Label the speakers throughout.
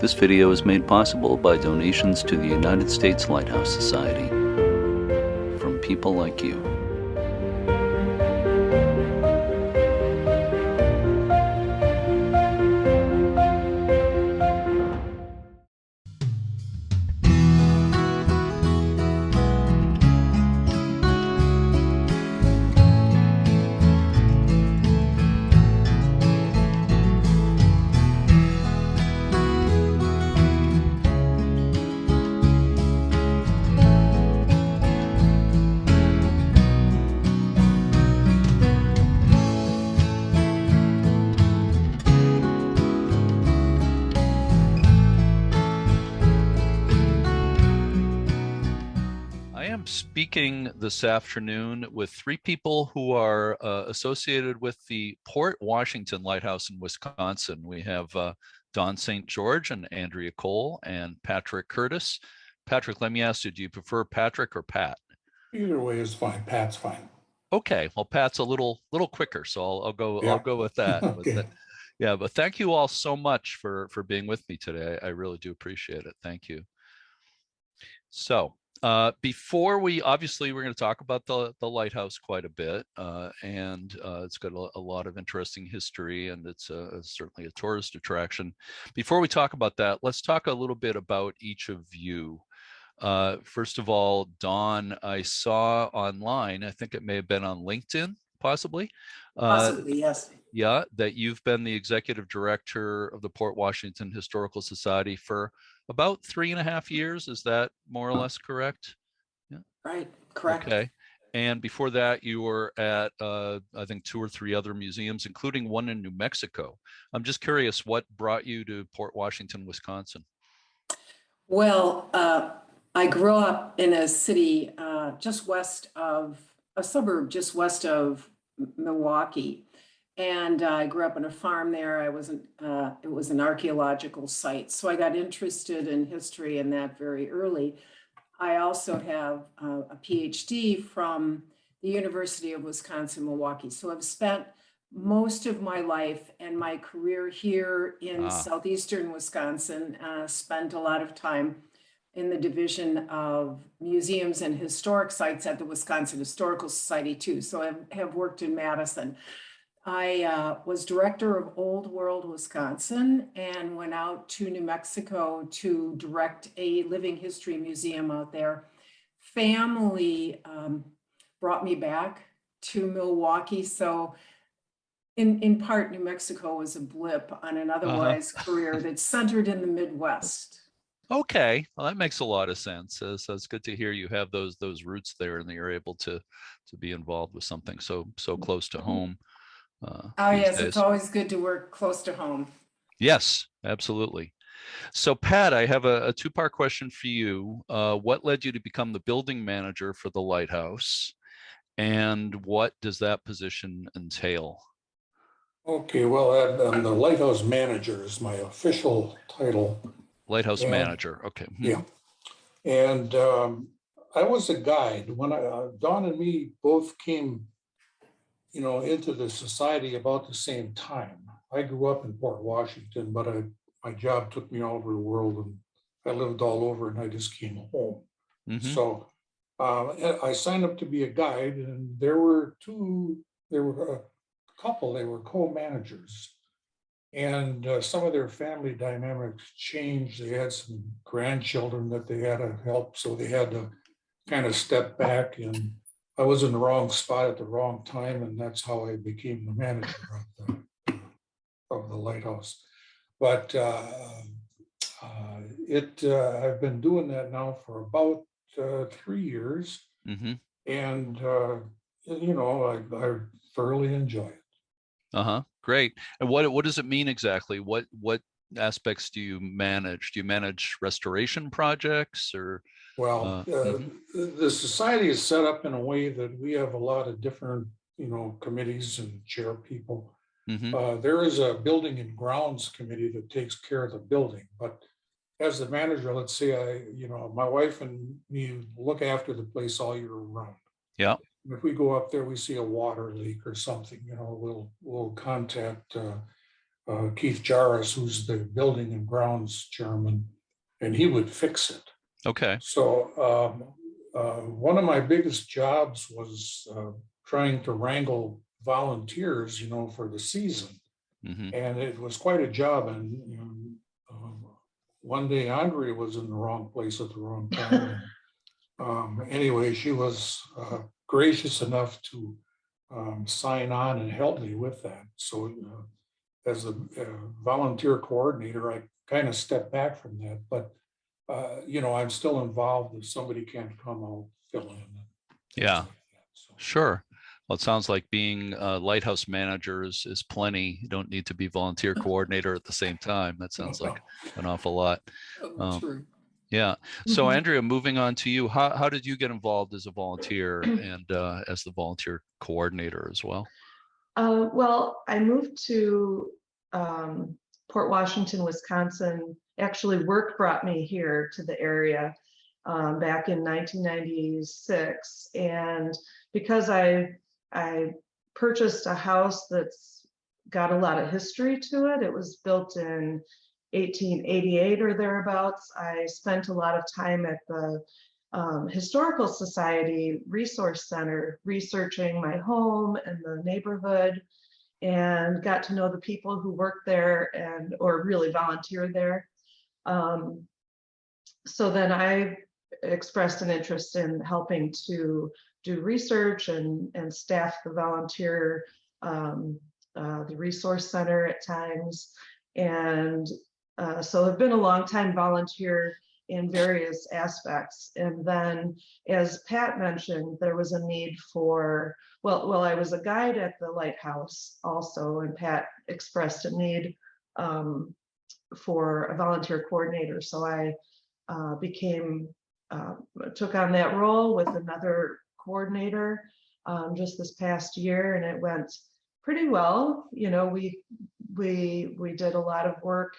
Speaker 1: This video is made possible by donations to the United States Lighthouse Society from people like you. Speaking this afternoon with three people who are associated with the Port Washington Lighthouse in Wisconsin. We have Don St. George and Andrea Cole and Patrick Curtis. Patrick, let me ask you, do you prefer Patrick or Pat?
Speaker 2: Either way is fine. Pat's fine.
Speaker 1: Okay, well, Pat's a little quicker, so I'll go with that.
Speaker 2: Okay.
Speaker 1: Yeah, but thank you all so much for being with me today. I really do appreciate it. Thank you. So before we're going to talk about the lighthouse quite a bit, and it's got a lot of interesting history, and it's certainly a tourist attraction. Before we talk about that, let's talk a little bit about each of you. First of all, Dawn, I saw online, I think it may have been on LinkedIn, possibly.
Speaker 3: Possibly, yes.
Speaker 1: Yeah, that you've been the executive director of the Port Washington Historical Society for about 3.5 years. Is that more or less correct?
Speaker 3: Yeah. Right, correct.
Speaker 1: Okay. And before that, you were at, I think, 2 or 3 other museums, including one in New Mexico. I'm just curious, what brought you to Port Washington, Wisconsin?
Speaker 3: Well, I grew up in a city just west of, a suburb just west of Milwaukee. And I grew up on a farm there. It was an archaeological site. So I got interested in history in that very early. I also have a PhD from the University of Wisconsin-Milwaukee. So I've spent most of my life and my career here in southeastern Wisconsin, spent a lot of time in the division of museums and historic sites at the Wisconsin Historical Society too. So I have worked in Madison. I was director of Old World Wisconsin and went out to New Mexico to direct a living history museum out there. Family brought me back to Milwaukee. So in part, New Mexico was a blip on an otherwise career that's centered in the Midwest.
Speaker 1: Okay, well, that makes a lot of sense. So it's good to hear you have those roots there, and that you're able to be involved with something so close to home.
Speaker 3: Oh yes, it's always good to work close to home.
Speaker 1: Yes, absolutely. So Pat, I have a 2-part question for you. What led you to become the building manager for the Lighthouse, and what does that position entail?
Speaker 2: Okay, well, I'm the Lighthouse manager is my official title.
Speaker 1: Lighthouse manager, okay.
Speaker 2: Yeah, and I was a guide when Dawn and me both came, into the society about the same time. I grew up in Port Washington, but my job took me all over the world, and I lived all over, and I just came home. So I signed up to be a guide, and there were a couple, they were co-managers. And some of their family dynamics changed. They had some grandchildren that they had to help, so they had to kind of step back. And I was in the wrong spot at the wrong time, and that's how I became the manager of the Lighthouse. But I've been doing that now for about 3 years, and I thoroughly enjoy it.
Speaker 1: Great. And what does it mean exactly? What aspects do you manage? Do you manage restoration projects or?
Speaker 2: Well, the society is set up in a way that we have a lot of different, committees and chair people. There is a building and grounds committee that takes care of the building, but as the manager, let's say my wife and me look after the place all year round.
Speaker 1: Yeah.
Speaker 2: If we go up there, we see a water leak or something, we'll contact Keith Jarvis, who's the building and grounds chairman, and he would fix it.
Speaker 1: Okay.
Speaker 2: So one of my biggest jobs was trying to wrangle volunteers, for the season.
Speaker 1: Mm-hmm.
Speaker 2: And it was quite a job. And one day Andrea was in the wrong place at the wrong time. Anyway, she was gracious enough to sign on and help me with that. So as a volunteer coordinator, I kind of stepped back from that, but I'm still involved. If somebody can't come, I'll fill in.
Speaker 1: Yeah,
Speaker 2: Like that, so.
Speaker 1: sure. Well, it sounds like being a lighthouse manager is plenty. You don't need to be volunteer coordinator at the same time. That sounds like an awful lot.
Speaker 3: True.
Speaker 1: Yeah. So
Speaker 3: Mhm.
Speaker 1: Andrea, moving on to you, how did you get involved as a volunteer and as the volunteer coordinator as well?
Speaker 4: Well, I moved to Port Washington, Wisconsin. Actually, work brought me here to the area back in 1996. And because I purchased a house that's got a lot of history to it, it was built in 1888 or thereabouts. I spent a lot of time at the Historical Society Resource Center researching my home and the neighborhood, and got to know the people who work there or really volunteer there. So then I expressed an interest in helping to do research and staff the volunteer, the resource center at times. And so I've been a long time volunteer in various aspects. And then, as Pat mentioned, there was a need for, well, I was a guide at the Lighthouse also, and Pat expressed a need for a volunteer coordinator. So I took on that role with another coordinator just this past year, and it went pretty well. We did a lot of work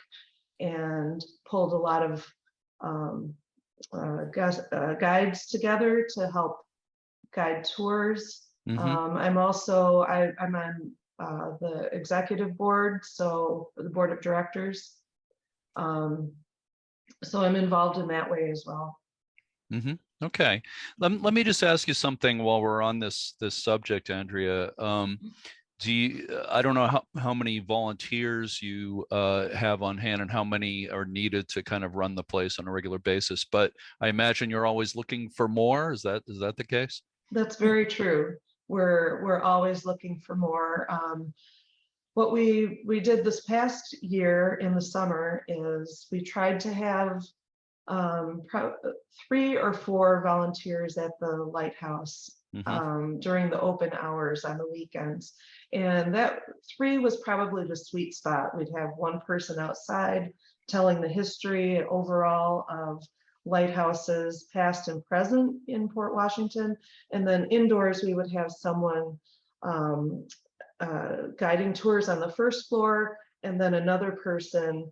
Speaker 4: and pulled a lot of guides together to help guide tours.
Speaker 1: Mm-hmm.
Speaker 4: I'm on the executive board, so the board of directors. So I'm involved in that way as well.
Speaker 1: Mm-hmm. Okay. Let me just ask you something while we're on this subject, Andrea. I don't know how many volunteers you have on hand and how many are needed to kind of run the place on a regular basis, but I imagine you're always looking for more. Is that the case?
Speaker 4: That's very true. We're always looking for more. What we did this past year in the summer is we tried to have 3 or 4 volunteers at the Lighthouse during the open hours on the weekends. And that 3 was probably the sweet spot. We'd have one person outside telling the history overall of lighthouses past and present in Port Washington. And then indoors, we would have someone guiding tours on the first floor, and then another person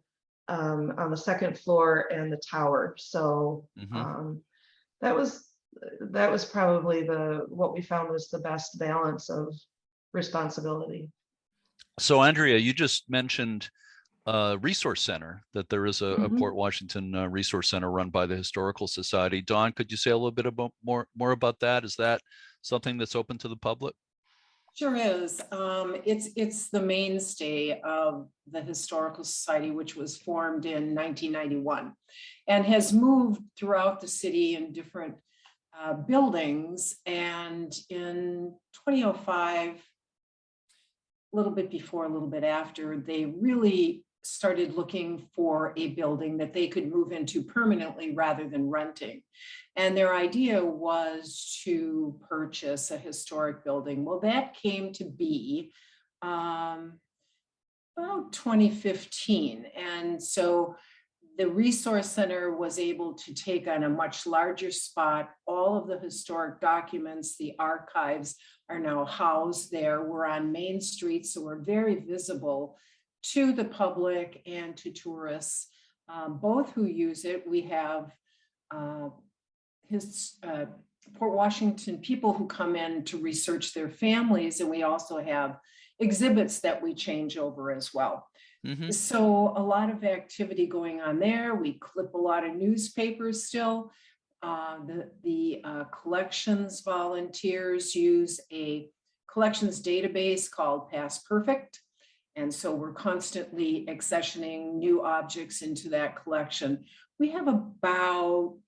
Speaker 4: on the second floor and the tower. So that was probably what we found was the best balance of responsibility.
Speaker 1: So Andrea, you just mentioned resource center, that there is a Port Washington resource center run by the Historical Society. Dawn, could you say a little bit about more about that? Is that something that's open to the public?
Speaker 3: Sure is. It's the mainstay of the Historical Society, which was formed in 1991 and has moved throughout the city in different buildings. And in 2005, a little bit before, a little bit after, they really started looking for a building that they could move into permanently rather than renting. And their idea was to purchase a historic building. Well, that came to be about 2015. And so the Resource Center was able to take on a much larger spot. All of the historic documents, the archives are now housed there. We're on Main Street, so we're very visible to the public and to tourists, both who use it. We have Port Washington people who come in to research their families, and we also have exhibits that we change over as well.
Speaker 1: Mhm.
Speaker 3: So a lot of activity going on there. We clip a lot of newspapers still. The collections volunteers use a collections database called Past Perfect. And so we're constantly accessioning new objects into that collection. We have about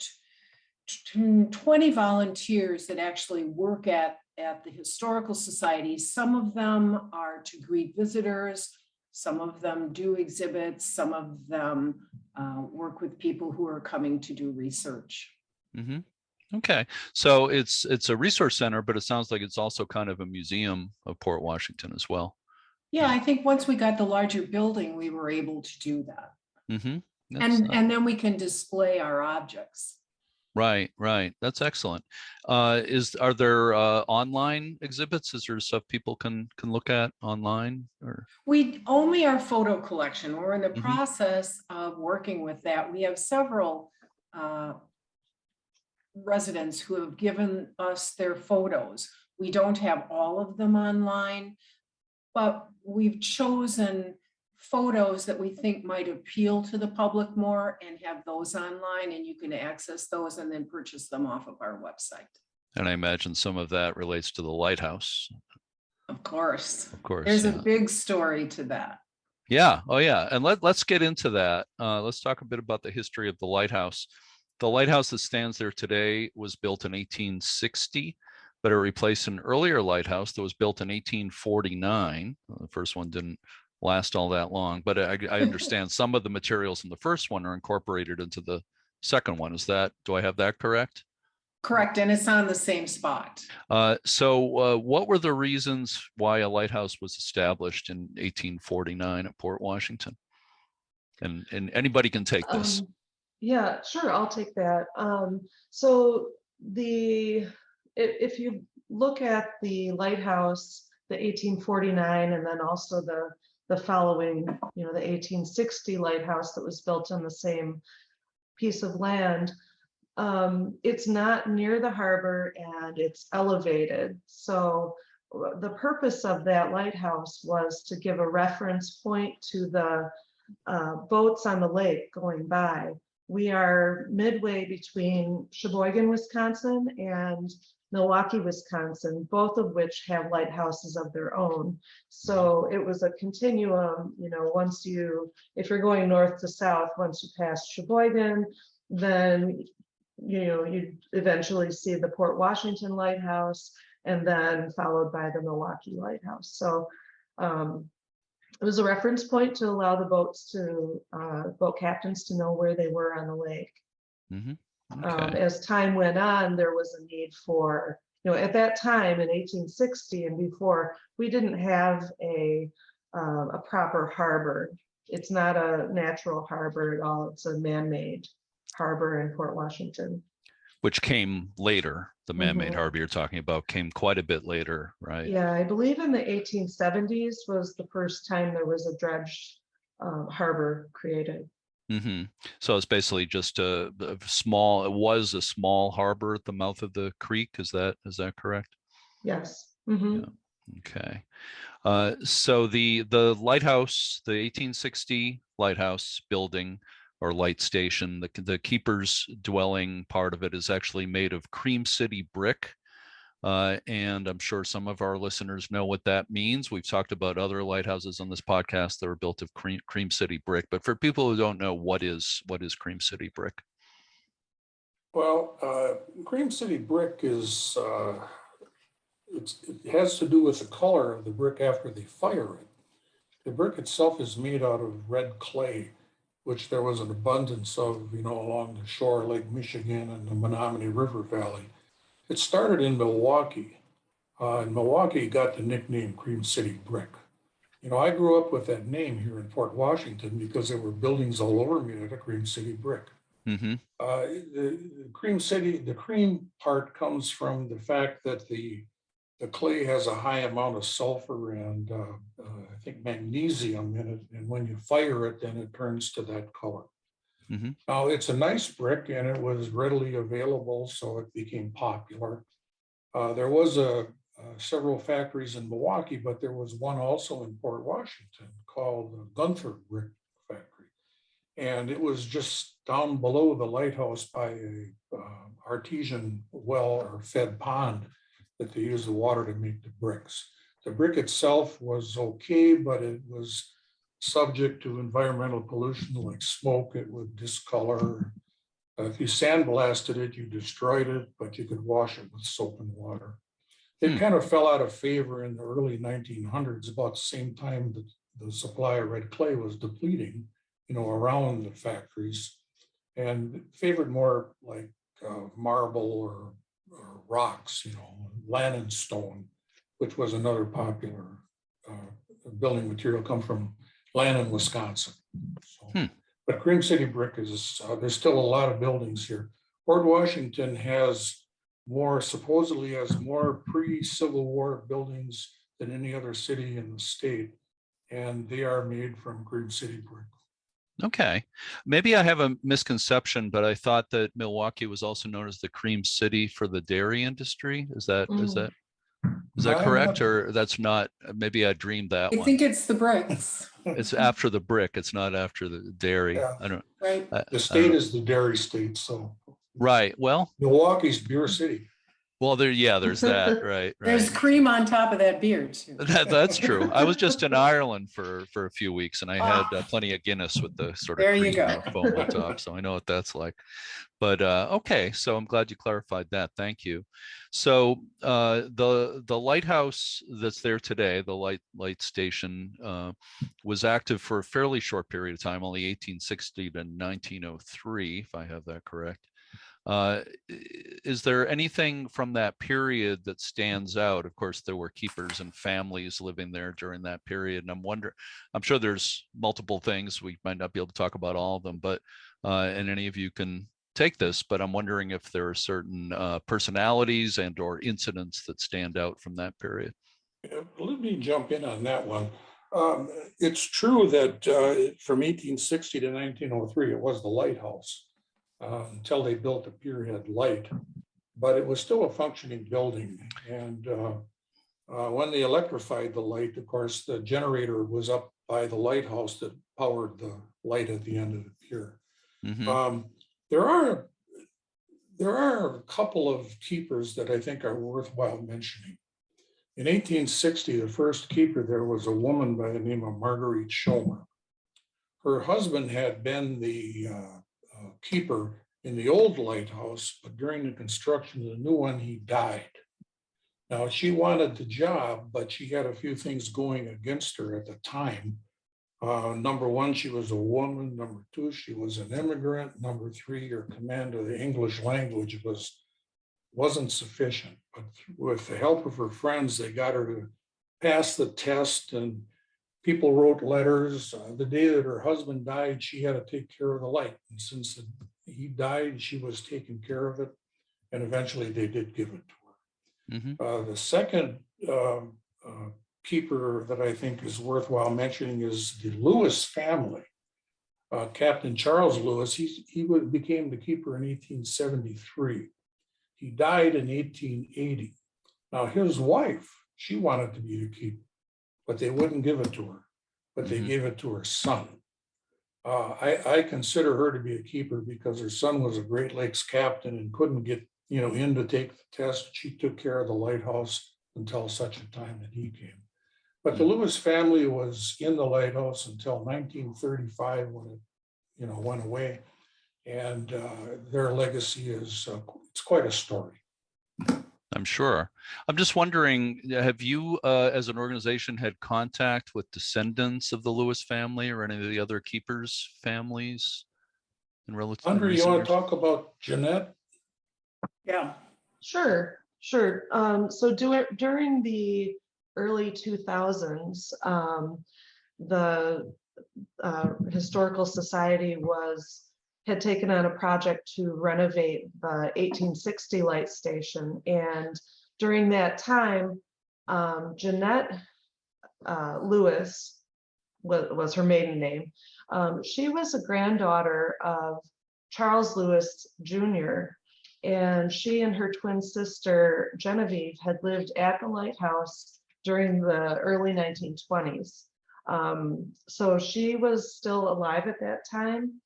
Speaker 3: 20 volunteers that actually work at the Historical Society. Some of them are to greet visitors. Some of them do exhibits. Some of them work with people who are coming to do research.
Speaker 1: Mhm. Okay, so it's a resource center, but it sounds like it's also kind of a museum of Port Washington as well.
Speaker 3: Yeah, I think once we got the larger building, we were able to do that.
Speaker 1: Mhm.
Speaker 3: And then we can display our objects.
Speaker 1: Right, right. That's excellent. Are there online exhibits? Is there stuff people can look at online or?
Speaker 3: We only our photo collection. We're in the
Speaker 1: Mhm.
Speaker 3: process of working with that. We have several residents who have given us their photos. We don't have all of them online, but we've chosen photos that we think might appeal to the public more and have those online, and you can access those and then purchase them off of our website.
Speaker 1: And I imagine some of that relates to the lighthouse.
Speaker 3: Of course.
Speaker 1: Of course,
Speaker 3: There's
Speaker 1: yeah.
Speaker 3: a big story to that.
Speaker 1: Yeah. Oh, yeah. And let's get into that. Let's talk a bit about the history of the lighthouse. The lighthouse that stands there today was built in 1860, but it replaced an earlier lighthouse that was built in 1849. The first one didn't last all that long, but I understand some of the materials in the first one are incorporated into the second one. Do I have that correct?
Speaker 3: Correct, and it's on the same spot.
Speaker 1: So what were the reasons why a lighthouse was established in 1849 at Port Washington? And anybody can take this.
Speaker 4: Yeah, sure, I'll take that. So if you look at the lighthouse, the 1849, and then also the following, the 1860 lighthouse that was built on the same piece of land, it's not near the harbor and it's elevated. So the purpose of that lighthouse was to give a reference point to the boats on the lake going by. We are midway between Sheboygan, Wisconsin and Milwaukee, Wisconsin, both of which have lighthouses of their own. So it was a continuum, if you're going north to south, once you pass Sheboygan, then you eventually see the Port Washington Lighthouse and then followed by the Milwaukee Lighthouse. So it was a reference point to allow the boat captains to know where they were on the lake.
Speaker 1: Mm-hmm. Okay.
Speaker 4: As time went on, there was a need for, at that time in 1860 and before, we didn't have a proper harbor. It's not a natural harbor at all. It's a man-made harbor in Port Washington.
Speaker 1: Which came later. The man-made harbor you're talking about came quite a bit later, right?
Speaker 4: Yeah, I believe in the 1870s was the first time there was a dredged harbor created.
Speaker 1: Mm-hmm. So it's basically just it was a small harbor at the mouth of the creek. Is that correct?
Speaker 4: Yes. Mm-hmm.
Speaker 1: Yeah. Okay. So the lighthouse, the 1860 lighthouse building or light station, the keeper's dwelling part of it is actually made of Cream City brick. And I'm sure some of our listeners know what that means. We've talked about other lighthouses on this podcast that are built of Cream City brick, but for people who don't know, what is Cream City brick?
Speaker 2: Well, Cream City brick is, it has to do with the color of the brick after they fire it. The brick itself is made out of red clay, which there was an abundance of, along the shore of Lake Michigan and the Menominee River Valley. It started in Milwaukee, and Milwaukee got the nickname Cream City brick. I grew up with that name here in Port Washington because there were buildings all over me that had Cream City brick.
Speaker 1: Mm-hmm.
Speaker 2: The cream part comes from the fact that the clay has a high amount of sulfur and I think magnesium in it. And when you fire it, then it turns to that color.
Speaker 1: Mm-hmm.
Speaker 2: Now, it's a nice brick and it was readily available, so it became popular. There was a several factories in Milwaukee, but there was one also in Port Washington called the Gunther Brick Factory. And it was just down below the lighthouse by a artesian well or fed pond that they use the water to make the bricks. The brick itself was okay, but it was subject to environmental pollution like smoke. It would discolor. If you sandblasted it, you destroyed it, but you could wash it with soap and water. It kind of fell out of favor in the early 1900s, about the same time that the supply of red clay was depleting, around the factories, and favored more like marble or rocks, Lannon stone, which was another popular building material, come from Lannon, Wisconsin. So, but Cream City brick is, there's still a lot of buildings here. Port Washington supposedly has more pre-Civil War buildings than any other city in the state, and they are made from Cream City brick.
Speaker 1: Okay, maybe I have a misconception, but I thought that Milwaukee was also known as the Cream City for the dairy industry. Is that correct, or that's not? Maybe I dreamed that
Speaker 3: I
Speaker 1: one.
Speaker 3: think it's the bricks.
Speaker 1: It's after the brick. It's not after the dairy.
Speaker 2: Yeah.
Speaker 1: I don't.
Speaker 3: Right.
Speaker 2: The state is the dairy state, so.
Speaker 1: Right. Well,
Speaker 2: Milwaukee's beer city.
Speaker 1: well, there's that. Right.
Speaker 3: There's
Speaker 1: Right.
Speaker 3: cream on top of that beer too.
Speaker 1: That's true. I was just in Ireland for a few weeks, and I had plenty of Guinness with the sort of
Speaker 3: There you
Speaker 1: cream
Speaker 3: go.
Speaker 1: foam on top, so I know what that's like. But okay, so I'm glad you clarified that. Thank you. So the lighthouse that's there today, the light station, was active for a fairly short period of time, only 1860 to 1903, if I have that correct. Is there anything from that period that stands out? Of course, there were keepers and families living there during that period. And I'm sure there's multiple things. We might not be able to talk about all of them, but, and any of you can take this, but I'm wondering if there are certain personalities and or incidents that stand out from that period.
Speaker 2: Let me jump in on that one. It's true that from 1860 to 1903, it was the lighthouse. Until they built the Pierhead Light, but it was still a functioning building. And when they electrified the light, of course, the generator was up by the lighthouse that powered the light at the end of the pier.
Speaker 1: Mm-hmm.
Speaker 2: There are a couple of keepers that I think are worthwhile mentioning. In 1860, the first keeper there was a woman by the name of Margaret Schumer. Her husband had been the keeper in the old lighthouse, but during the construction of the new one, he died. Now, she wanted the job, but she had a few things going against her at the time. Number one, she was a woman. Number two, she was an immigrant. Number three, her command of the English language wasn't sufficient. But with the help of her friends, they got her to pass the test, and people wrote letters. The day that her husband died, she had to take care of the light. And since he died, she was taking care of it. And eventually they did give it to her. Mm-hmm. The second keeper that I think is worthwhile mentioning is the Lewis family. Captain Charles Lewis, he became the keeper in 1873. He died in 1880. Now his wife, she wanted to be the keeper, but they wouldn't give it to her, but they gave it to her son. I consider her to be a keeper because her son was a Great Lakes captain and couldn't get in to take the test. She took care of the lighthouse until such a time that he came. But the Lewis family was in the lighthouse until 1935 when it went away. And their legacy is it's quite a story.
Speaker 1: I'm sure. I'm just wondering, have you, as an organization, had contact with descendants of the Lewis family or any of the other keepers' families?
Speaker 2: Andrea, you want to talk about Jeanette?
Speaker 3: Yeah.
Speaker 4: Sure. So during the early 2000s, the Historical Society had taken on a project to renovate the 1860 light station. And during that time, Jeanette Lewis was her maiden name. She was a granddaughter of Charles Lewis Jr. And she and her twin sister, Genevieve, had lived at the lighthouse during the early 1920s. So she was still alive at that time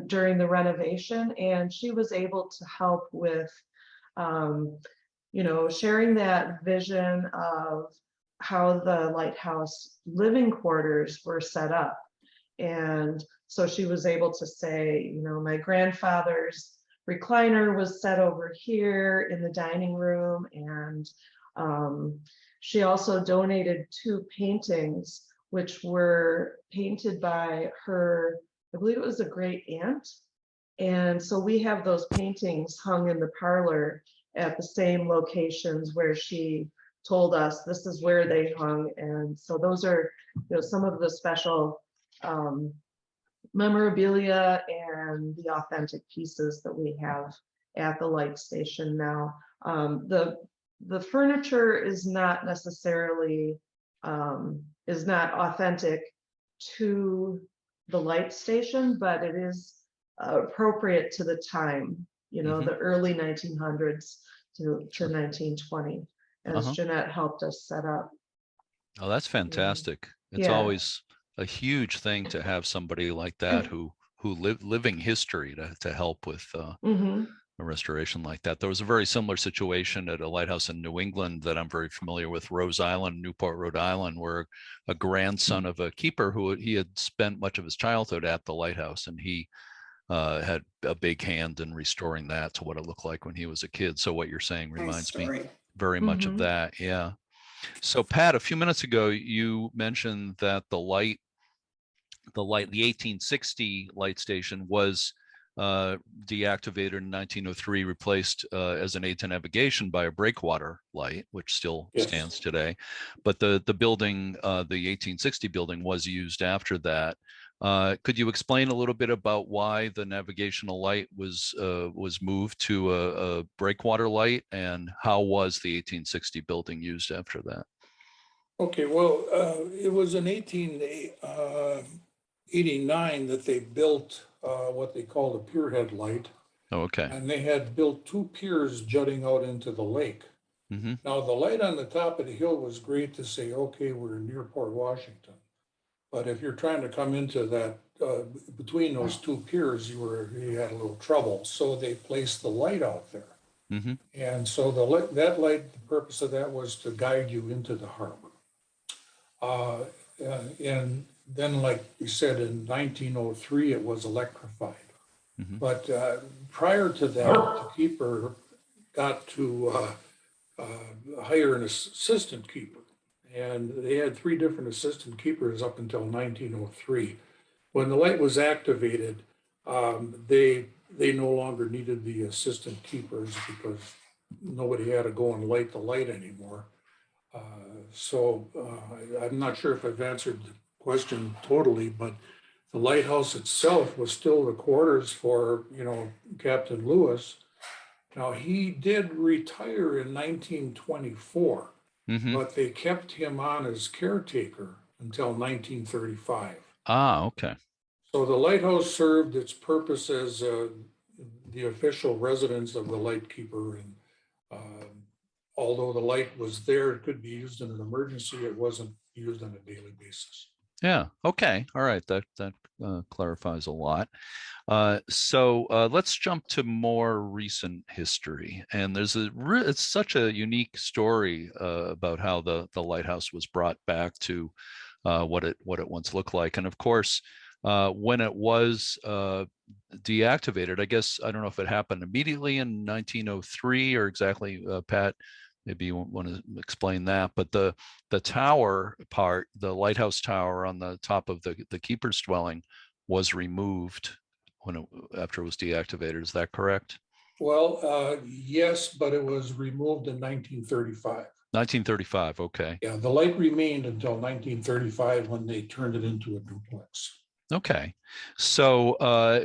Speaker 4: during the renovation, and she was able to help with, sharing that vision of how the lighthouse living quarters were set up. And so she was able to say, my grandfather's recliner was set over here in the dining room. And she also donated 2 paintings, which were painted by her, I believe it was a great aunt. And so we have those paintings hung in the parlor at the same locations where she told us this is where they hung. And so those are, some of the special memorabilia and the authentic pieces that we have at the light station now. The furniture is not necessarily is not authentic to the light station, but it is appropriate to the time, the early 1900s to 1920, as Jeanette helped us set up.
Speaker 1: Oh, that's fantastic. It's
Speaker 4: Yeah.
Speaker 1: always a huge thing to have somebody like that who living history to help with a restoration like that. There was a very similar situation at a lighthouse in New England that I'm very familiar with, Rose Island, Newport, Rhode Island, where a grandson of a keeper who he had spent much of his childhood at the lighthouse, and he had a big hand in restoring that to what it looked like when he was a kid. So what you're saying reminds me very much of that. Yeah. So Pat, a few minutes ago, you mentioned that the 1860 light station was deactivated in 1903, replaced as an aid to navigation by a breakwater light, which still stands today. But the building, the 1860 building, was used after that. Could you explain a little bit about why the navigational light was moved to a breakwater light, and how was the 1860 building used after that?
Speaker 2: Okay, well, it was in 1889 that they built what they called a pierhead light.
Speaker 1: Oh, okay.
Speaker 2: And they had built 2 piers jutting out into the lake. Now, the light on the top of the hill was great to say, okay, we're near Port Washington. But if you're trying to come into that, between those 2 piers, you had a little trouble. So they placed the light out there. And so that light, the purpose of that was to guide you into the harbor. And then, like you said, in 1903, it was electrified. But prior to that, the keeper got to hire an assistant keeper. And they had 3 different assistant keepers up until 1903. When the light was activated, they no longer needed the assistant keepers because nobody had to go and light the light anymore. So I'm not sure if I've answered the question totally, but the lighthouse itself was still the quarters for, Captain Lewis. Now, he did retire in 1924, but they kept him on as caretaker until 1935.
Speaker 1: Ah, okay.
Speaker 2: So the lighthouse served its purpose as the official residence of the lightkeeper, and although the light was there, it could be used in an emergency. It wasn't used on a daily basis.
Speaker 1: Yeah. Okay. All right. That clarifies a lot. So let's jump to more recent history. And there's it's such a unique story about how the lighthouse was brought back to what it once looked like. And of course, when it was deactivated, I guess, I don't know if it happened immediately in 1903 or exactly, Pat, maybe you want to explain that, but the tower part, the lighthouse tower on the top of the keeper's dwelling, was removed after it was deactivated. Is that correct?
Speaker 2: Well, yes, but it was removed in 1935.
Speaker 1: 1935, okay.
Speaker 2: Yeah, the light remained until 1935 when they turned it into a duplex.
Speaker 1: Okay, so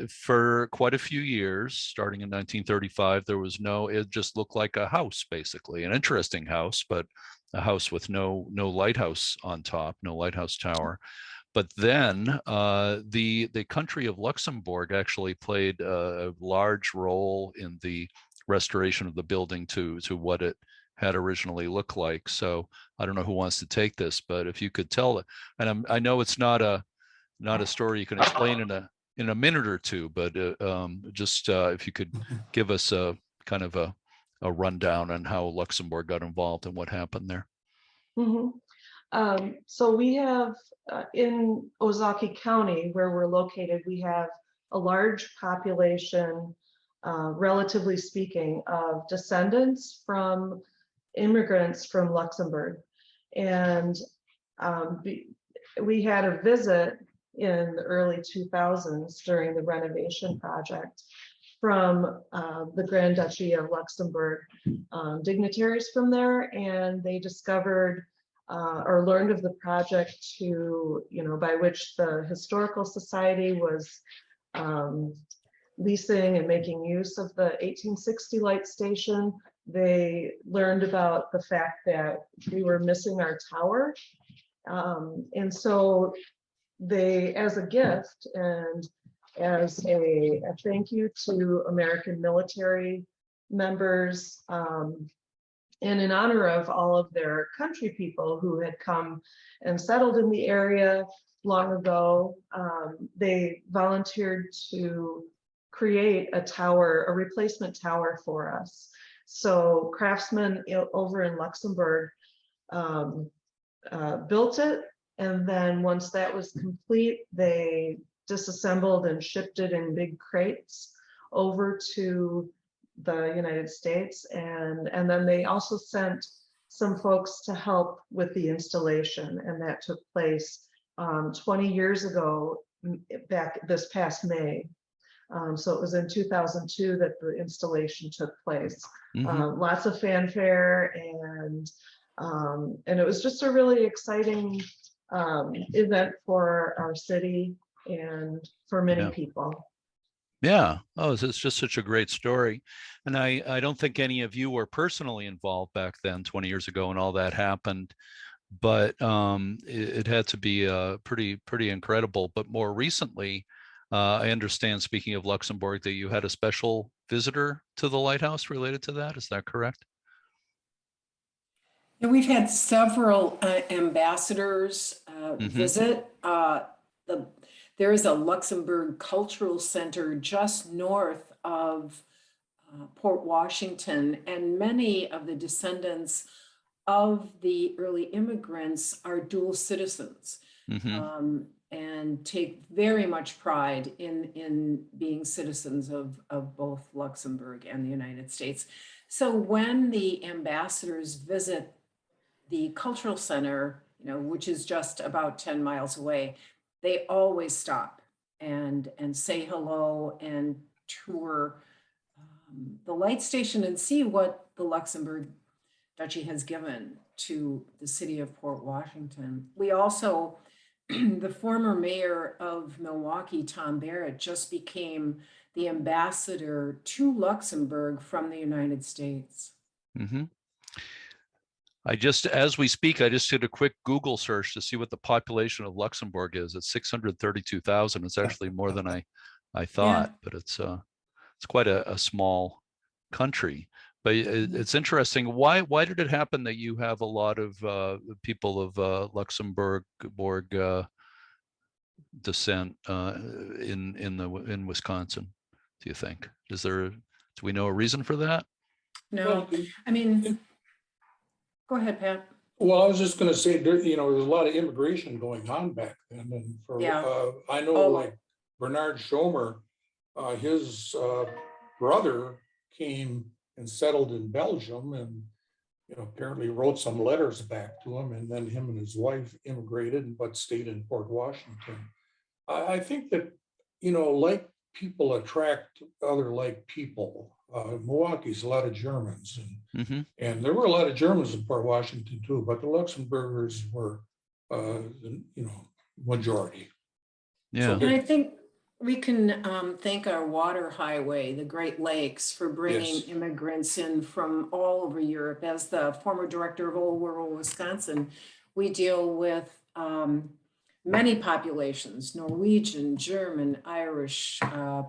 Speaker 1: for quite a few years, starting in 1935, there was it just looked like a house, basically, an interesting house, but a house with no lighthouse on top, no lighthouse tower. But then the country of Luxembourg actually played a large role in the restoration of the building to what it had originally looked like. So I don't know who wants to take this, but if you could tell it, and I know it's not a story you can explain in a minute or two, but just if you could give us a kind of a rundown on how Luxembourg got involved and what happened there.
Speaker 4: Mhm. So we have in Ozaukee County, where we're located, we have a large population, relatively speaking, of descendants from immigrants from Luxembourg. And we had a visit in the early 2000s during the renovation project from the Grand Duchy of Luxembourg, dignitaries from there, and they discovered or learned of the project by which the Historical Society was leasing and making use of the 1860 light station. They learned about the fact that we were missing our tower. And so they, as a gift and as a thank you to American military members, and in honor of all of their country people who had come and settled in the area long ago, they volunteered to create a tower, a replacement tower for us. So craftsmen over in Luxembourg built it, and then once that was complete, they disassembled and shipped it in big crates over to the United States, and then they also sent some folks to help with the installation, and that took place 20 years ago, back this past May. So it was in 2002 that the installation took place.
Speaker 1: Mm-hmm.
Speaker 4: Lots of fanfare, and it was just a really exciting event for our city and for many people.
Speaker 1: Yeah. Oh, it's just such a great story. And I don't think any of you were personally involved back then, 20 years ago, when all that happened. But it had to be pretty incredible. But more recently, I understand, speaking of Luxembourg, that you had a special visitor to the lighthouse related to that. Is that correct?
Speaker 3: And we've had several ambassadors visit. There is a Luxembourg Cultural Center just north of Port Washington, and many of the descendants of the early immigrants are dual citizens. And take very much pride in being citizens of both Luxembourg and the United States. So when the ambassadors visit the cultural center, which is just about 10 miles away, they always stop and say hello and tour the light station and see what the Luxembourg Duchy has given to the city of Port Washington. We also, the former mayor of Milwaukee, Tom Barrett, just became the ambassador to Luxembourg from the United States.
Speaker 1: As we speak, I just did a quick Google search to see what the population of Luxembourg is. It's 632,000. It's actually more than I thought, but it's quite a small country. But it's interesting. Why did it happen that you have a lot of people of Luxembourg descent in Wisconsin? Do you think? Do we know a reason for that?
Speaker 3: No, I mean, go ahead, Pat.
Speaker 2: Well, I was just going to say, there was a lot of immigration going on back then, and I know, like Bernard Schumer, his brother came and settled in Belgium, and apparently wrote some letters back to him, and then him and his wife immigrated, but stayed in Port Washington. I think that like people attract other like people. Milwaukee's a lot of Germans, and there were a lot of Germans in Port Washington too, but the Luxembourgers were majority.
Speaker 1: Yeah.
Speaker 3: And I think we can thank our water highway, the Great Lakes, for bringing immigrants in from all over Europe. As the former director of Old World Wisconsin, we deal with many populations: Norwegian, German, Irish,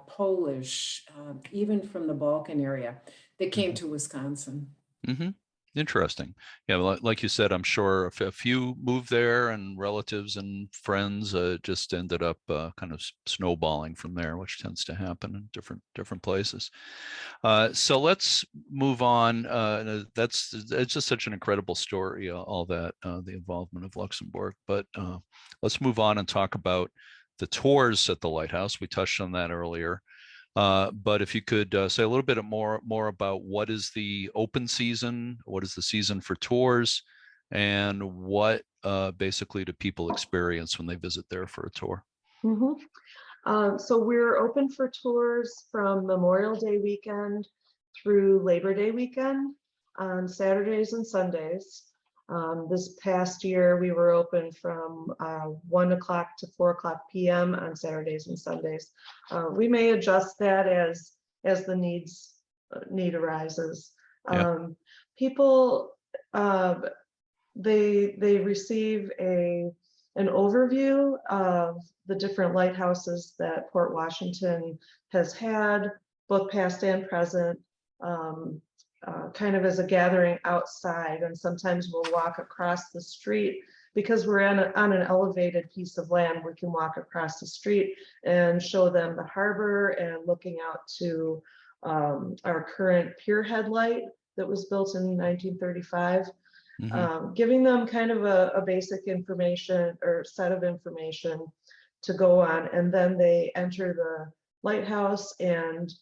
Speaker 3: Polish, even from the Balkan area. that came to Wisconsin.
Speaker 1: Mm-hmm. Interesting. Yeah, like you said, I'm sure a few moved there and relatives and friends just ended up kind of snowballing from there, which tends to happen in different places. So let's move on. It's just such an incredible story, all that, the involvement of Luxembourg. But let's move on and talk about the tours at the Lighthouse. We touched on that earlier. But if you could say a little bit more about what is the open season, what is the season for tours, and what basically do people experience when they visit there for a tour?
Speaker 4: So we're open for tours from Memorial Day weekend through Labor Day weekend on Saturdays and Sundays. This past year, we were open from 1 o'clock to 4 o'clock p.m. on Saturdays and Sundays. We may adjust that as the need arises.
Speaker 1: Yeah.
Speaker 4: People, they receive an overview of the different lighthouses that Port Washington has had, both past and present. Kind of as a gathering outside, and sometimes we'll walk across the street because we're on an elevated piece of land. We can walk across the street and show them the harbor and looking out to our current pier headlight that was built in 1935. Giving them kind of a basic information or set of information to go on, and then they enter the lighthouse and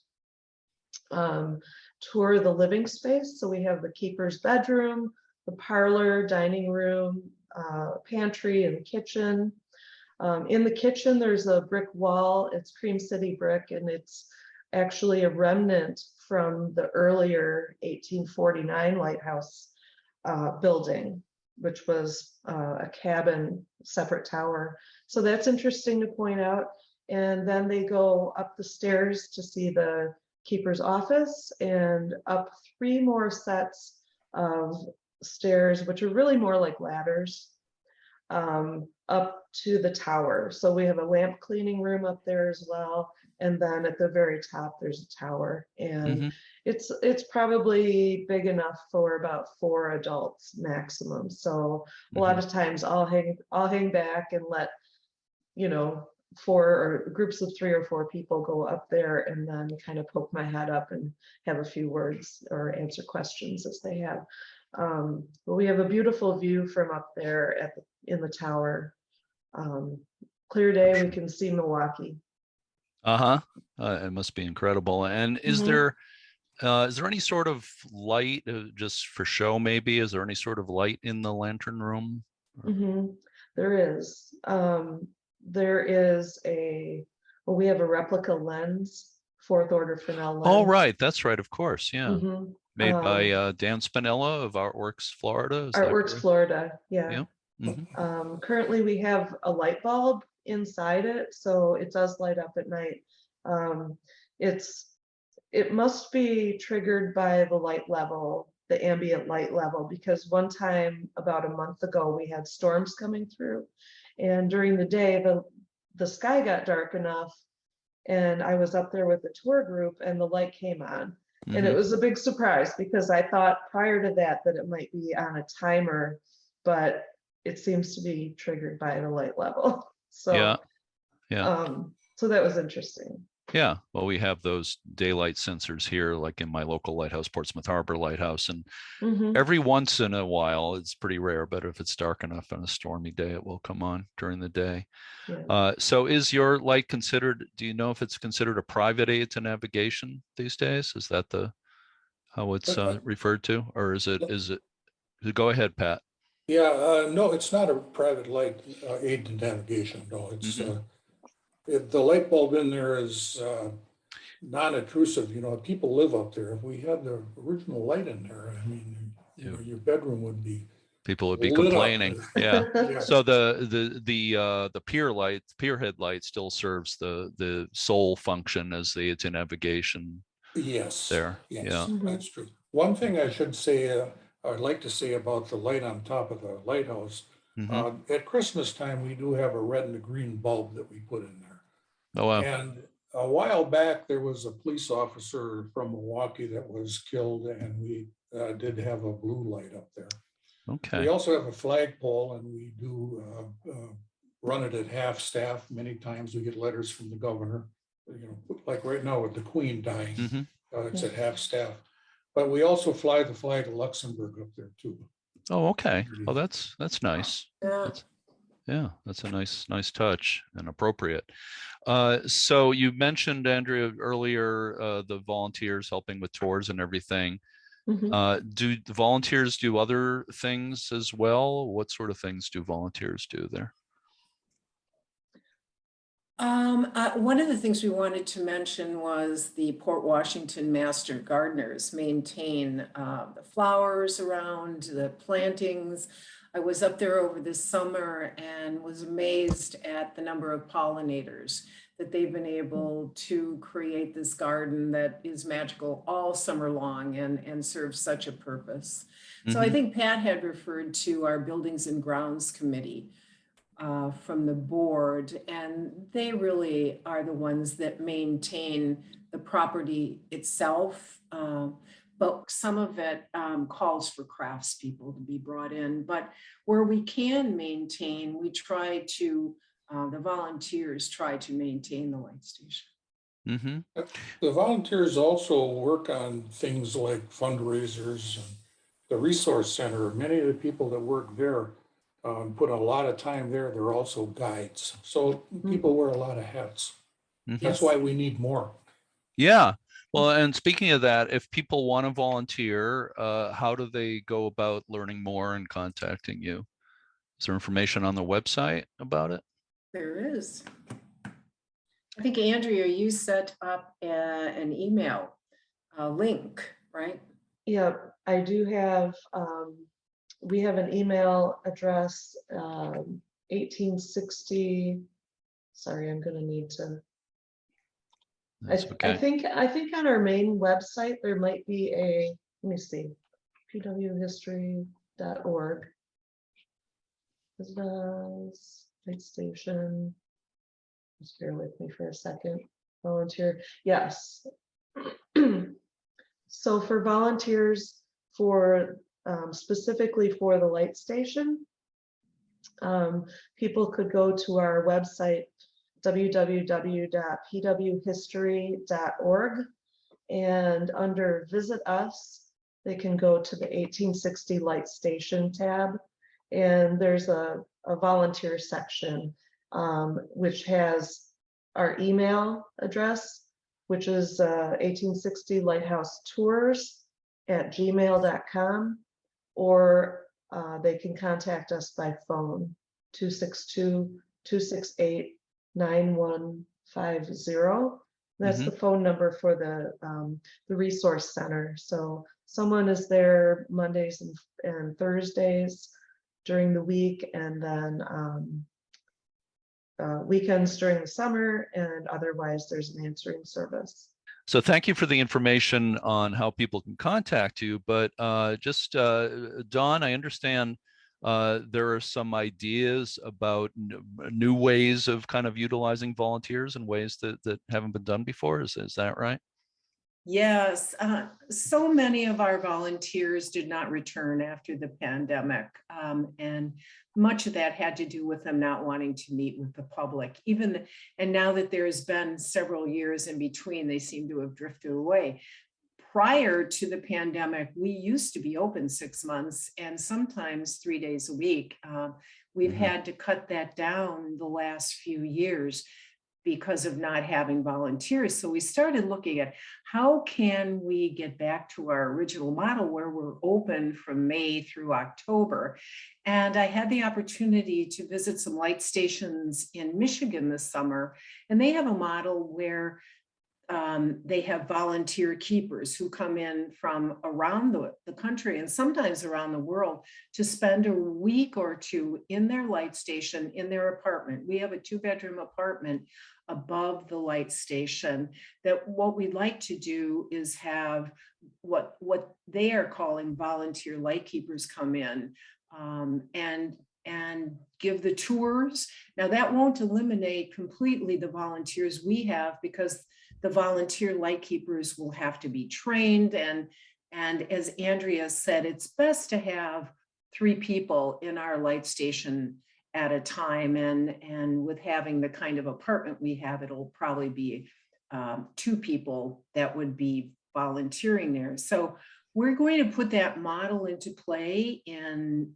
Speaker 4: tour the living space. So we have the keeper's bedroom, the parlor, dining room, pantry, and the kitchen. In the kitchen, there's a brick wall. It's Cream City brick, and it's actually a remnant from the earlier 1849 lighthouse building, which was a cabin, separate tower. So that's interesting to point out. And then they go up the stairs to see the keeper's office and up 3 more sets of stairs, which are really more like ladders, up to the tower. So we have a lamp cleaning room up there as well. And then at the very top, there's a tower, and it's probably big enough for about 4 adults maximum. So a lot of times I'll hang back and let, 4 or groups of 3 or 4 people go up there and then kind of poke my head up and have a few words or answer questions as they have. But we have a beautiful view from up there in the tower. Clear day, we can see Milwaukee.
Speaker 1: It must be incredible. And is there any sort of light, just for show maybe? Is there any sort of light in the lantern room?
Speaker 4: There is. There is we have a replica lens, 4th order Fresnel lens.
Speaker 1: Oh, right. That's right. Of course. Yeah. Made by Dan Spinella of Artworks Florida.
Speaker 4: Artworks Florida. Yeah.
Speaker 1: Yeah.
Speaker 4: Currently, we have a light bulb inside it, so it does light up at night. It must be triggered by the light level, the ambient light level, because one time about a month ago we had storms coming through, and during the day the sky got dark enough, and I was up there with the tour group and the light came on. And it was a big surprise because I thought prior to that it might be on a timer, but it seems to be triggered by the light level. So so that was interesting.
Speaker 1: Yeah, well, we have those daylight sensors here, like in my local lighthouse, Portsmouth Harbor Lighthouse, and every once in a while, it's pretty rare, but if it's dark enough on a stormy day, it will come on during the day. So is your light considered, do you know if it's considered a private aid to navigation these days? Is that how it's referred to, or is it, go ahead, Pat.
Speaker 2: Yeah, no, it's not a private light aid to navigation. No, it's the light bulb in there is non-intrusive. People live up there. If we had the original light in there, I mean, your bedroom would be.
Speaker 1: People would be complaining. Yeah. So the pier headlight still serves the sole function as the aid to navigation.
Speaker 2: Yes.
Speaker 1: There.
Speaker 2: Yes,
Speaker 1: yeah.
Speaker 2: That's true. One thing I should say. I'd like to say about the light on top of the lighthouse. At Christmas time, we do have a red and a green bulb that we put in there.
Speaker 1: Oh, wow.
Speaker 2: And a while back, there was a police officer from Milwaukee that was killed, and we did have a blue light up there.
Speaker 1: Okay.
Speaker 2: We also have a flagpole, and we do run it at half staff. Many times we get letters from the governor, like right now with the Queen dying, it's at half staff. But we also fly the flag of Luxembourg up there too.
Speaker 1: Oh, okay. Oh, that's nice.
Speaker 3: Yeah.
Speaker 1: That's a nice touch and appropriate. So you mentioned, Andrea, earlier, the volunteers helping with tours and everything.
Speaker 4: Mhm.
Speaker 1: Do the volunteers do other things as well? What sort of things do volunteers do there?
Speaker 3: One of the things we wanted to mention was the Port Washington Master Gardeners maintain the flowers around, the plantings. I was up there over the summer and was amazed at the number of pollinators that they've been able to create this garden that is magical all summer long and serves such a purpose. So I think Pat had referred to our Buildings and Grounds Committee from the board, and they really are the ones that maintain the property itself. But some of it calls for craftspeople to be brought in. But where we can maintain, we try to, the volunteers try to maintain the light station.
Speaker 2: The volunteers also work on things like fundraisers and the resource center. Many of the people that work there put a lot of time there. They're also guides. So people wear a lot of hats. That's why we need more.
Speaker 1: Yeah. Well, and speaking of that, if people want to volunteer, how do they go about learning more and contacting you? Is there information on the website about it?
Speaker 3: There is. I think, Andrea, you set up an email link, right?
Speaker 4: Yeah, I do have, we have an email address, 1860. Sorry, I'm gonna need to.
Speaker 1: That's okay.
Speaker 4: I think on our main website, there might be a, let me see, pwhistory.org. Light station. Just bear with me for a second. Volunteer, yes. So for volunteers for specifically for the light station, people could go to our website, www.pwhistory.org, and under Visit Us, they can go to the 1860 Light Station tab, and there's a volunteer section which has our email address, which is 1860 Lighthouse Tours @gmail.com, or they can contact us by phone, 262-268-9150. That's the phone number for the resource center. So someone is there Mondays and Thursdays during the week, and then weekends during the summer, and otherwise there's an answering service.
Speaker 1: So thank you for the information on how people can contact you, but just Dawn, I understand there are some ideas about new ways of kind of utilizing volunteers in ways that haven't been done before. Is that right?
Speaker 3: Yes, so many of our volunteers did not return after the pandemic, and much of that had to do with them not wanting to meet with the public. And now that there has been several years in between, they seem to have drifted away. Prior to the pandemic, we used to be open 6 months and sometimes 3 days a week. We've had to cut that down the last few years because of not having volunteers. So we started looking at how can we get back to our original model where we're open from May through October. And I had the opportunity to visit some light stations in Michigan this summer, and they have a model where they have volunteer keepers who come in from around the country and sometimes around the world to spend a week or two in their light station, in their apartment. We have a 2-bedroom apartment above the light station. That what we'd like to do is have what they are calling volunteer light keepers come in and and give the tours. Now that won't eliminate completely the volunteers we have, because the volunteer lightkeepers will have to be trained. And as Andrea said, it's best to have 3 people in our light station at a time. And with having the kind of apartment we have, it'll probably be 2 people that would be volunteering there. So we're going to put that model into play in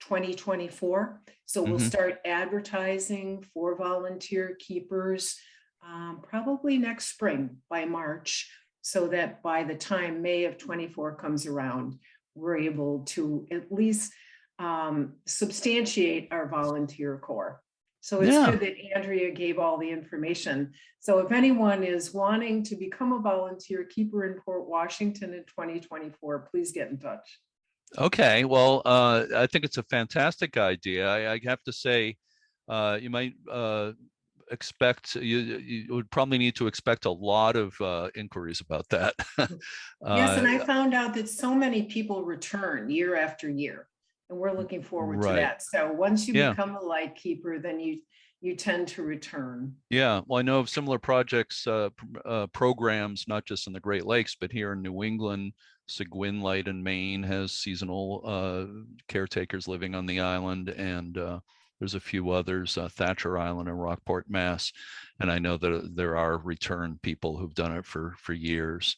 Speaker 3: 2024. So we'll start advertising for volunteer keepers probably next spring, by March, so that by the time May of 24 comes around, we're able to at least substantiate our volunteer corps. So it's good that Andrea gave all the information. So if anyone is wanting to become a volunteer keeper in Port Washington in 2024, please get in touch.
Speaker 1: Okay, well, I think it's a fantastic idea. I have to say, you might expect, you would probably need to expect a lot of inquiries about that.
Speaker 3: Yes, and I found out that so many people return year after year, and we're looking forward to that. So once you become a light keeper, then you tend to return.
Speaker 1: Yeah, well, I know of similar projects, programs, not just in the Great Lakes, but here in New England. Seguin Light in Maine has seasonal caretakers living on the island, and there's a few others, Thatcher Island and Rockport, Mass. And I know that there are return people who've done it for years.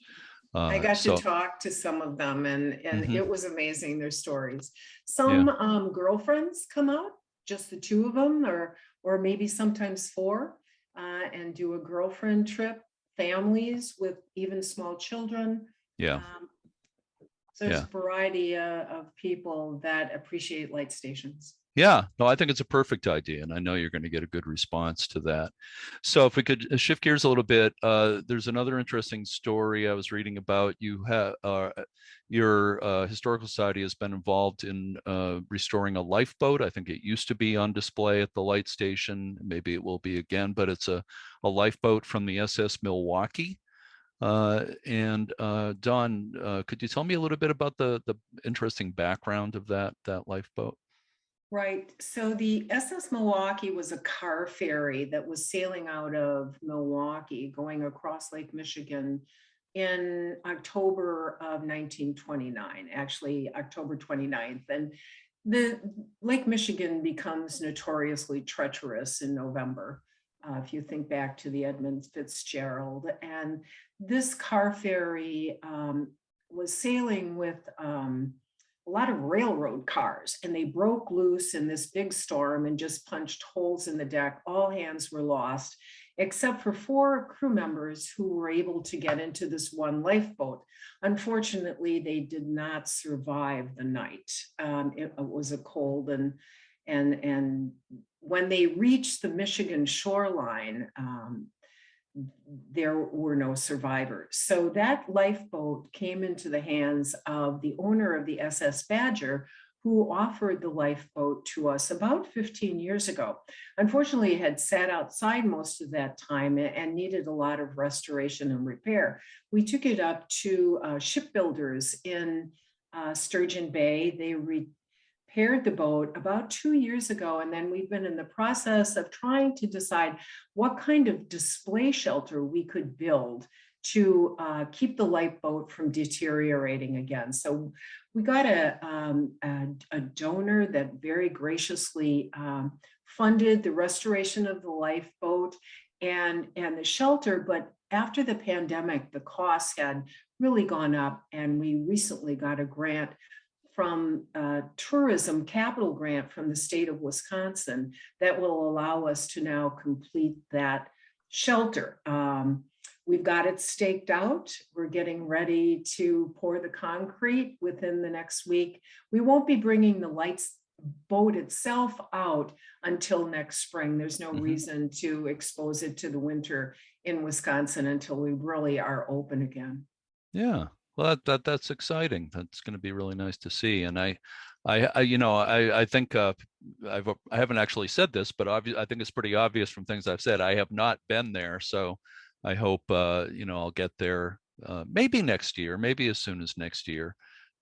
Speaker 3: I got to talk to some of them, and it was amazing, their stories. Some girlfriends come out, just the 2 of them, or maybe sometimes 4, and do a girlfriend trip, families with even small children. So there's a variety of people that appreciate light stations.
Speaker 1: Yeah, no, I think it's a perfect idea, and I know you're going to get a good response to that. So if we could shift gears a little bit, there's another interesting story I was reading about. You have your historical society has been involved in restoring a lifeboat. I think it used to be on display at the light station. Maybe it will be again, but it's a lifeboat from the SS Milwaukee. And Dawn, could you tell me a little bit about the interesting background of that lifeboat?
Speaker 3: Right. So the SS Milwaukee was a car ferry that was sailing out of Milwaukee, going across Lake Michigan in October of 1929, actually October 29th. And the Lake Michigan becomes notoriously treacherous in November. If you think back to the Edmund Fitzgerald, and this car ferry was sailing with a lot of railroad cars, and they broke loose in this big storm and just punched holes in the deck. All hands were lost, except for 4 crew members who were able to get into this one lifeboat. Unfortunately, they did not survive the night. It was a cold, and when they reached the Michigan shoreline, there were no survivors. So that lifeboat came into the hands of the owner of the SS Badger, who offered the lifeboat to us about 15 years ago. Unfortunately, it had sat outside most of that time and needed a lot of restoration and repair. We took it up to shipbuilders in Sturgeon Bay. They repaired the boat about 2 years ago, and then we've been in the process of trying to decide what kind of display shelter we could build to keep the lifeboat from deteriorating again. So we got a donor that very graciously funded the restoration of the lifeboat and the shelter. But after the pandemic, the costs had really gone up, and we recently got a grant from a tourism capital grant from the state of Wisconsin that will allow us to now complete that shelter. We've got it staked out. We're getting ready to pour the concrete within the next week. We won't be bringing the boat itself out until next spring. There's no reason to expose it to the winter in Wisconsin until we really are open again.
Speaker 1: Yeah. Well, that's exciting. That's going to be really nice to see. And I think I haven't actually said this, but I think it's pretty obvious from things I've said. I have not been there, so I hope I'll get there maybe next year, maybe as soon as next year,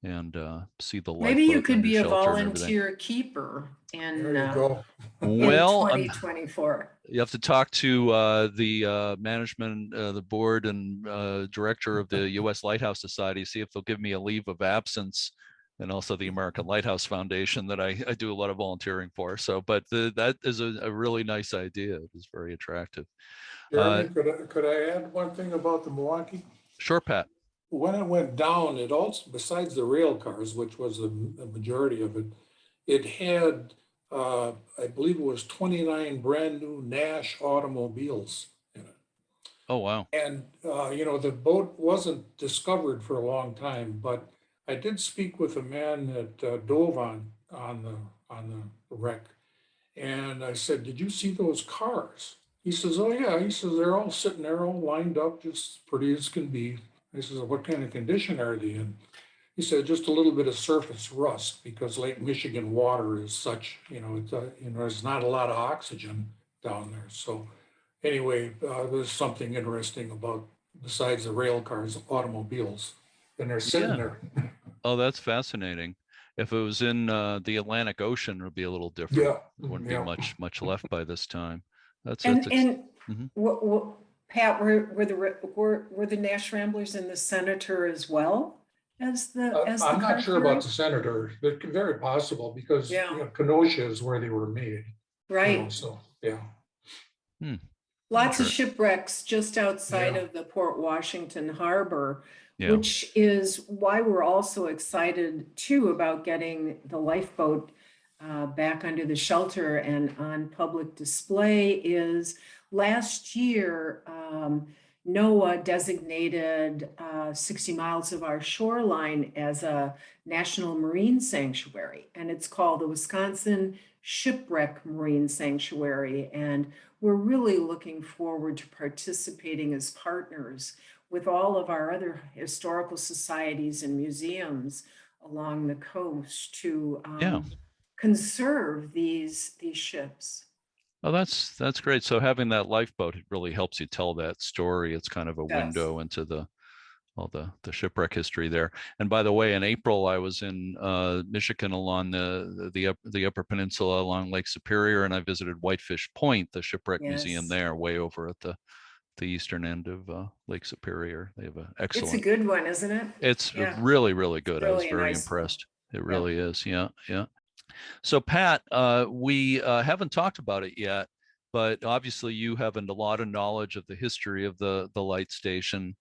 Speaker 1: and see the
Speaker 3: Maybe you
Speaker 1: lifeboat
Speaker 3: could
Speaker 1: under
Speaker 3: be a
Speaker 1: shelter and everything.
Speaker 3: volunteer keeper
Speaker 2: There you go.
Speaker 3: in
Speaker 1: Well,
Speaker 3: 2024.
Speaker 1: you have to talk to the management, the board and director of the U.S. Lighthouse Society, see if they'll give me a leave of absence, and also the American Lighthouse Foundation that I do a lot of volunteering for. So, but that is a really nice idea. It is very attractive.
Speaker 2: Jeremy, could I add one thing about the Milwaukee?
Speaker 1: Sure, Pat.
Speaker 2: When it went down, it also, besides the rail cars, which was the majority of it, it had, I believe it was 29 brand new Nash automobiles in it.
Speaker 1: Oh, wow.
Speaker 2: And, the boat wasn't discovered for a long time, but I did speak with a man that dove on the wreck. And I said, "Did you see those cars?" He says, "Oh yeah." He says, "They're all sitting there, all lined up, just pretty as can be." I says, "What kind of condition are they in?" He said, "Just a little bit of surface rust, because Lake Michigan water is such, there's not a lot of oxygen down there." So anyway, there's something interesting about, besides the rail cars, automobiles, and they're sitting
Speaker 1: Yeah.
Speaker 2: there.
Speaker 1: Oh, that's fascinating. If it was in the Atlantic Ocean, it would be a little different.
Speaker 2: Yeah.
Speaker 1: There wouldn't be much left by this time. That's
Speaker 3: And
Speaker 1: Mhm.
Speaker 3: Pat, were the Nash Ramblers and the Senator as well as the
Speaker 2: I'm
Speaker 3: car
Speaker 2: not sure about
Speaker 3: ferry?
Speaker 2: the Senator, but very possible, because
Speaker 3: Yeah.
Speaker 2: Kenosha is where they were made.
Speaker 3: Right.
Speaker 2: So, yeah.
Speaker 3: Lots of
Speaker 1: Sure.
Speaker 3: shipwrecks just outside
Speaker 2: Yeah.
Speaker 3: of the Port Washington Harbor,
Speaker 1: Yeah.
Speaker 3: which is why we're also excited too about getting the lifeboat back under the shelter and on public display. Is last year, NOAA designated 60 miles of our shoreline as a national marine sanctuary, and it's called the Wisconsin Shipwreck Marine Sanctuary. And we're really looking forward to participating as partners with all of our other historical societies and museums along the coast to conserve these ships.
Speaker 1: Oh, that's great. So having that lifeboat, it really helps you tell that story. It's kind of a
Speaker 3: Yes.
Speaker 1: window into all the shipwreck history there. And by the way, in April, I was in Michigan along the Upper Peninsula along Lake Superior, and I visited Whitefish Point, the shipwreck museum
Speaker 3: Yes.
Speaker 1: there, way over at the eastern end of Lake Superior. They have an excellent.
Speaker 3: It's a good one, isn't it?
Speaker 1: It's
Speaker 3: Yeah.
Speaker 1: really, really good. I was
Speaker 3: Really a
Speaker 1: very
Speaker 3: nice one.
Speaker 1: impressed. It really is. Yeah, yeah. So Pat, we haven't talked about it yet, but obviously you have a lot of knowledge of the history of the light station,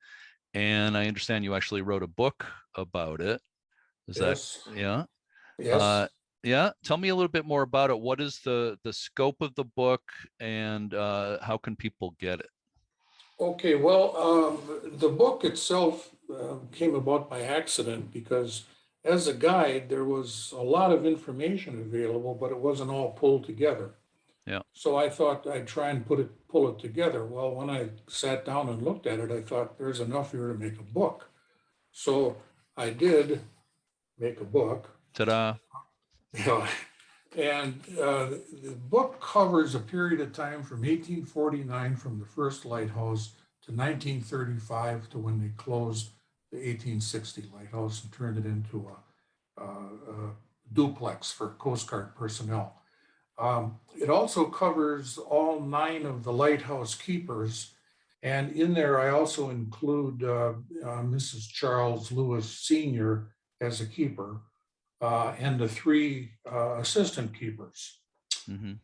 Speaker 1: and I understand you actually wrote a book about it. Is
Speaker 2: Yes.
Speaker 1: that yeah?
Speaker 2: Yes.
Speaker 1: Yeah. Tell me a little bit more about it. What is the scope of the book, and how can people get it?
Speaker 2: Okay, well, the book itself came about by accident, because as a guide, there was a lot of information available, but it wasn't all pulled together.
Speaker 1: Yeah.
Speaker 2: So I thought I'd try and pull it together. Well, when I sat down and looked at it, I thought there's enough here to make a book. So I did make a book.
Speaker 1: Ta-da.
Speaker 2: Yeah. And the book covers a period of time from 1849, from the first lighthouse, to 1935, to when they closed the 1860 lighthouse and turned it into a duplex for Coast Guard personnel. It also covers all 9 of the lighthouse keepers. And in there, I also include Mrs. Charles Lewis Sr. as a keeper, and the 3 assistant keepers.
Speaker 1: Mm-hmm.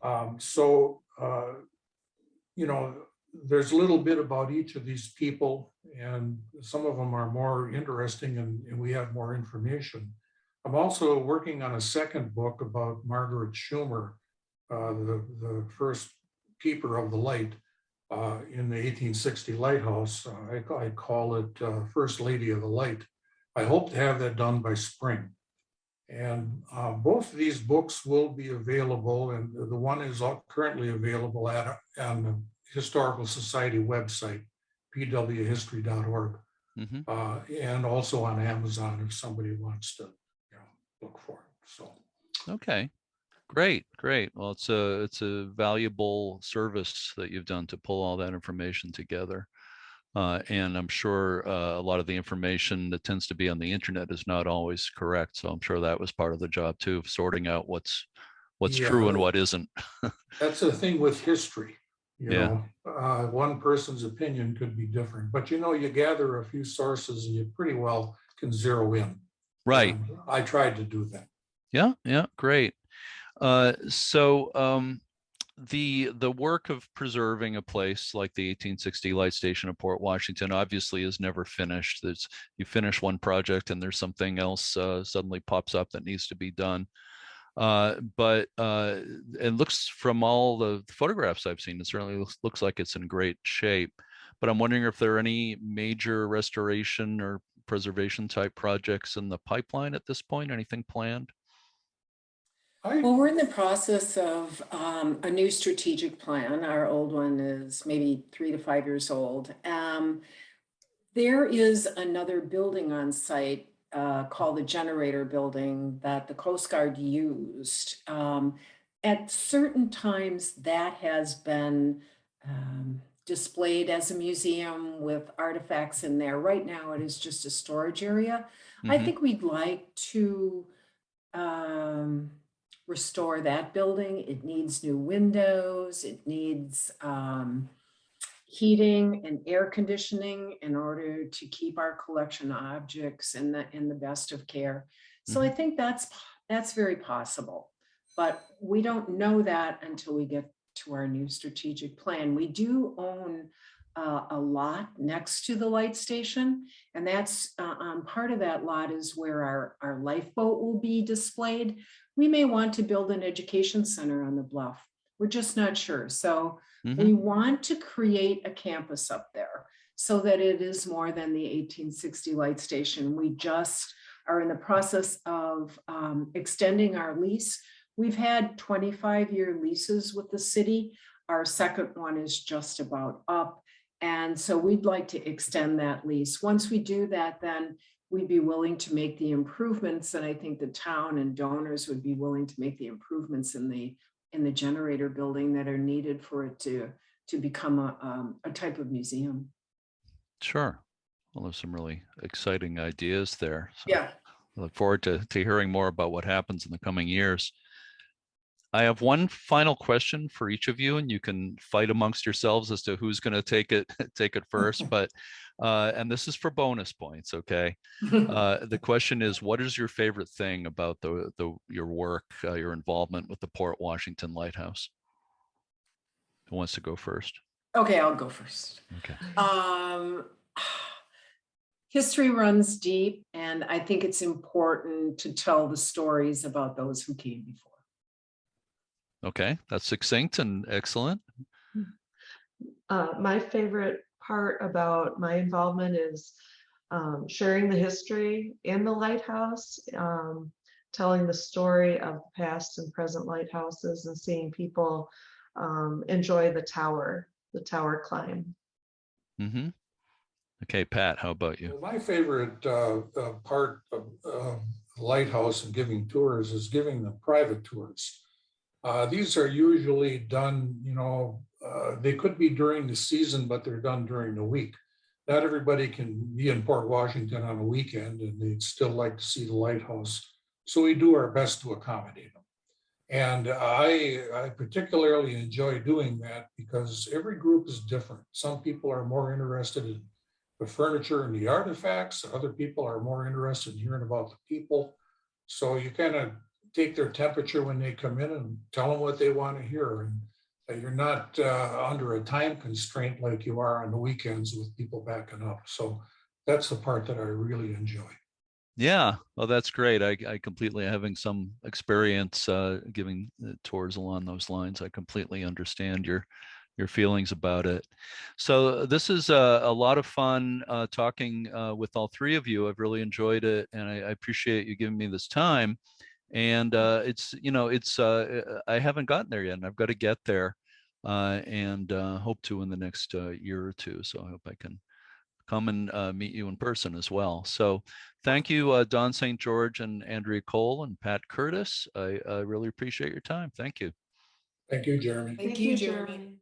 Speaker 2: There's a little bit about each of these people, and some of them are more interesting, and we have more information. I'm also working on a second book about Margaret Schumer, the first keeper of the light in the 1860 lighthouse. I call it First Lady of the Light. I hope to have that done by spring. And both of these books will be available, and the one is currently available on the Historical Society website, pwhistory.org, and also on Amazon if somebody wants to look for it. So
Speaker 1: okay, great. Well, it's a valuable service that you've done to pull all that information together. And I'm sure a lot of the information that tends to be on the internet is not always correct. So I'm sure that was part of the job too, of sorting out what's true and
Speaker 2: Yeah,
Speaker 1: what isn't.
Speaker 2: that's the thing with history. You
Speaker 1: Yeah,
Speaker 2: know, one person's opinion could be different, but you know, you gather a few sources and you pretty well can zero in.
Speaker 1: right.
Speaker 2: And I tried to do that.
Speaker 1: Yeah, yeah, great. So the work of preserving a place like the 1860 light station of Port Washington obviously is never finished. You finish one project and there's something else suddenly pops up that needs to be done. But it looks, from all the photographs I've seen, it certainly looks like it's in great shape. But I'm wondering if there are any major restoration or preservation type projects in the pipeline at this point. Anything planned?
Speaker 3: Well, we're in the process of a new strategic plan. Our old one is maybe 3 to 5 years old. There is another building on site called the generator building that the Coast Guard used. At certain times, that has been displayed as a museum with artifacts in there. Right now, it is just a storage area. I think we'd like to restore that building. It needs new windows. It needs heating and air conditioning in order to keep our collection objects in the best of care. So I think that's very possible, but we don't know that until we get to our new strategic plan. We do own a lot next to the light station, and that's part of that lot is where our lifeboat will be displayed. We may want to build an education center on the bluff. We're just not sure. So we want to create a campus up there so that it is more than the 1860 light station. We just are in the process of extending our lease. We've had 25-year leases with the city. Our second one is just about up. And so we'd like to extend that lease. Once we do that, then we'd be willing to make the improvements. And I think the town and donors would be willing to make the improvements in the generator building that are needed for it to become a type of museum.
Speaker 1: Sure. Well, there's some really exciting ideas there. So
Speaker 3: Yeah.
Speaker 1: I look forward to hearing more about what happens in the coming years. I have one final question for each of you, and you can fight amongst yourselves as to who's going to take it first. But and this is for bonus points, okay? The question is, what is your favorite thing about your work, your involvement with the Port Washington Lighthouse? Who wants to go first?
Speaker 3: Okay, I'll go first.
Speaker 1: Okay.
Speaker 3: History runs deep, and I think it's important to tell the stories about those who came before.
Speaker 1: Okay, that's succinct and excellent.
Speaker 4: My favorite part about my involvement is sharing the history in the lighthouse, telling the story of past and present lighthouses, and seeing people enjoy the tower climb.
Speaker 1: Okay, Pat, how about you?
Speaker 2: Well, my favorite part of Lighthouse and giving tours is giving the private tours. These are usually done, you know, they could be during the season, but they're done during the week. Not everybody can be in Port Washington on a weekend and they'd still like to see the lighthouse. So we do our best to accommodate them. And I particularly enjoy doing that because every group is different. Some people are more interested in the furniture and the artifacts. Other people are more interested in hearing about the people. So you kind of take their temperature when they come in and tell them what they want to hear. And that you're not under a time constraint like you are on the weekends with people backing up. So that's the part that I really enjoy.
Speaker 1: Yeah, well, that's great. I completely, having some experience giving tours along those lines, I completely understand your feelings about it. So this is a lot of fun talking with all three of you. I've really enjoyed it, and I appreciate you giving me this time. And it's, you know, it's I haven't gotten there yet, and I've got to get there, and hope to in the next year or two. So I hope I can come and meet you in person as well. So thank you, Don St. George and Andrea Cole and Pat Curtis. I really appreciate your time. Thank you.
Speaker 2: Thank you, Jeremy.
Speaker 3: Thank you, Jeremy.